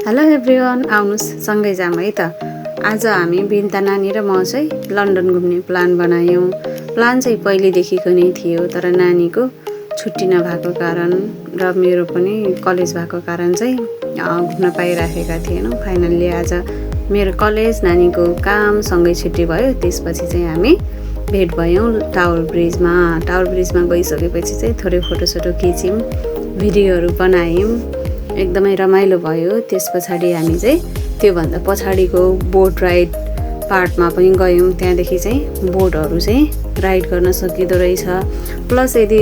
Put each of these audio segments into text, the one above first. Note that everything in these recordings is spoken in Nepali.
हेलो एभ्रिवान, आउनुहोस् सँगै जाऊँ है त। आज हामी बिन्ता नानी र म चाहिँ लन्डन घुम्ने प्लान बनायौँ। प्लान चाहिँ पहिलेदेखिको नै थियो, तर नानीको छुट्टी नभएको कारण र मेरो पनि कलेज भएको कारण चाहिँ घुम्न पाइराखेका थिएनौँ। फाइनल्ली आज मेरो कलेज नानीको कामसँगै छुट्टी भयो। त्यसपछि चाहिँ हामी भेट भयौँ टावर ब्रिजमा। टावर ब्रिजमा गइसकेपछि चाहिँ थोरै फोटोसोटो खिच्यौँ, भिडियोहरू बनायौँ, एकदमै रमाइलो भयो। त्यस पछाडि हामी चाहिँ त्योभन्दा पछाडिको बोट राइड पार्टमा पनि गयौँ। त्यहाँदेखि चाहिँ बोटहरू चाहिँ राइड गर्न सकिँदो रहेछ। प्लस यदि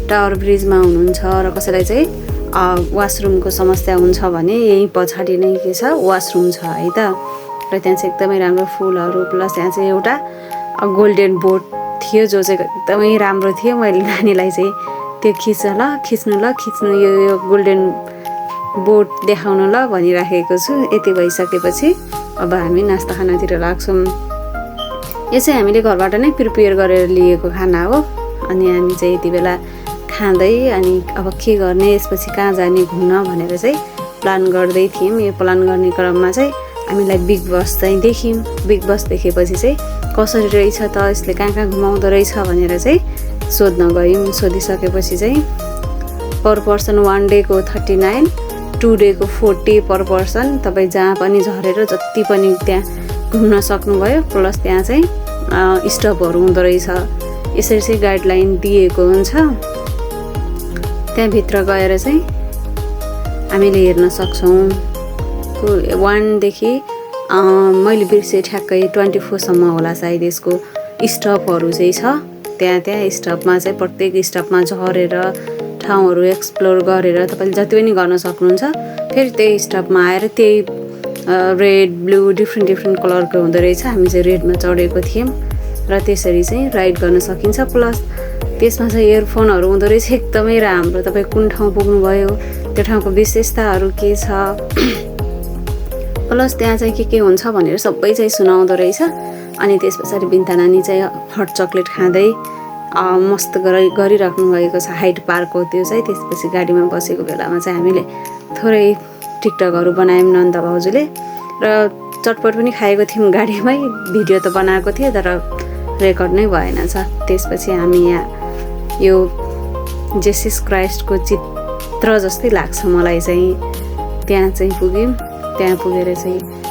टावर ब्रिजमा हुनुहुन्छ र कसैलाई चाहिँ वासरुमको समस्या हुन्छ भने यहीँ पछाडि नै के छ, वासरुम छ है त। र त्यहाँ चाहिँ एकदमै राम्रो फुलहरू, प्लस त्यहाँ चाहिँ एउटा गोल्डन बोट थियो जो चाहिँ एकदमै राम्रो थियो। मैले नानीलाई चाहिँ त्यो खिच्नु यो गोल्डन बोट देखाउनु ल भनिराखेको छु। यति भइसकेपछि अब हामी नास्ता खानातिर लाग्छौँ। यो चाहिँ हामीले घरबाट नै प्रिपेयर गरेर लिएको खाना हो। अनि हामी चाहिँ यति बेला खाँदै अनि अब के गर्ने, यसपछि कहाँ जाने घुम्न भनेर चाहिँ प्लान गर्दै थियौँ। यो प्लान गर्ने क्रममा चाहिँ हामीलाई बिग बस चाहिँ देख्यौँ। बिग बस देखेपछि चाहिँ कसरी रहेछ त, यसले कहाँ कहाँ घुमाउँदो रहेछ भनेर चाहिँ सोध्न गयौँ। सोधिसकेपछि चाहिँ पर पर्सन 1 डेको 39, 2 डेको 40 पर पर्सन। तपाईँ जहाँ पनि झरेर जति पनि त्यहाँ घुम्न सक्नुभयो। प्लस त्यहाँ चाहिँ स्टपहरू हुँदो रहेछ, यसरी चाहिँ गाइडलाइन दिएको हुन्छ। त्यहाँभित्र गएर चाहिँ हामीले हेर्न सक्छौँ। 1 देखि मैले बिर्सेँ ठ्याक्कै 24 सम्म होला सायद यसको स्टपहरू चाहिँ छ। त्यहाँ स्टपमा चाहिँ प्रत्येक स्टपमा झरेर ठाउँहरू एक्सप्लोर गरेर तपाईँले जति पनि गर्न सक्नुहुन्छ। फेरि त्यही स्टपमा आएर त्यही रेड ब्लू डिफ्रेन्ट कलरको हुँदो रहेछ। हामी चाहिँ रेडमा चढेको थियौँ र त्यसरी चाहिँ राइड गर्न सकिन्छ। प्लस त्यसमा चाहिँ इयरफोनहरू हुँदो रहेछ, एकदमै राम्रो। तपाईँ कुन ठाउँ पुग्नुभयो, त्यो ठाउँको विशेषताहरू के छ, प्लस त्यहाँ चाहिँ के हुन्छ भनेर सबै चाहिँ सुनाउँदो रहेछ। अनि त्यस पछाडि बिन्ता नानी चाहिँ हट चक्लेट खाँदै मस्त गरिराख्नु भएको छ हाइड पार्कको त्यो चाहिँ। त्यसपछि गाडीमा बसेको बेलामा चाहिँ हामीले थोरै टिकटकहरू बनायौँ नन्द भाउजूले, र चटपट पनि खाएको थियौँ गाडीमै। भिडियो त बनाएको थियो तर रेकर्ड नै भएन छ। त्यसपछि हामी यहाँ यो जेसस क्राइस्टको चित्र जस्तै लाग्छ मलाई चाहिँ, त्यहाँ चाहिँ पुग्यौँ। त्यहाँ पुगेर चाहिँ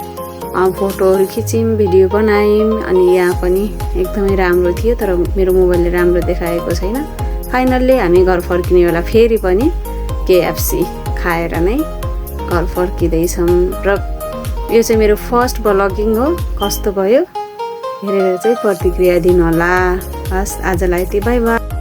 फोटोहरू खिच्यौँ, भिडियो बनायौँ। अनि यहाँ पनि एकदमै राम्रो थियो, तर मेरो मोबाइलले राम्रो देखाएको छैन। फाइनल्ली हामी घर फर्किने बेला फेरि पनि KFC खाएर नै घर फर्किँदैछौँ। र यो चाहिँ मेरो फर्स्ट ब्लगिङ हो। कस्तो भयो हेरेर चाहिँ प्रतिक्रिया दिनु होला। हस्, आजलाई यति, बाई बाई।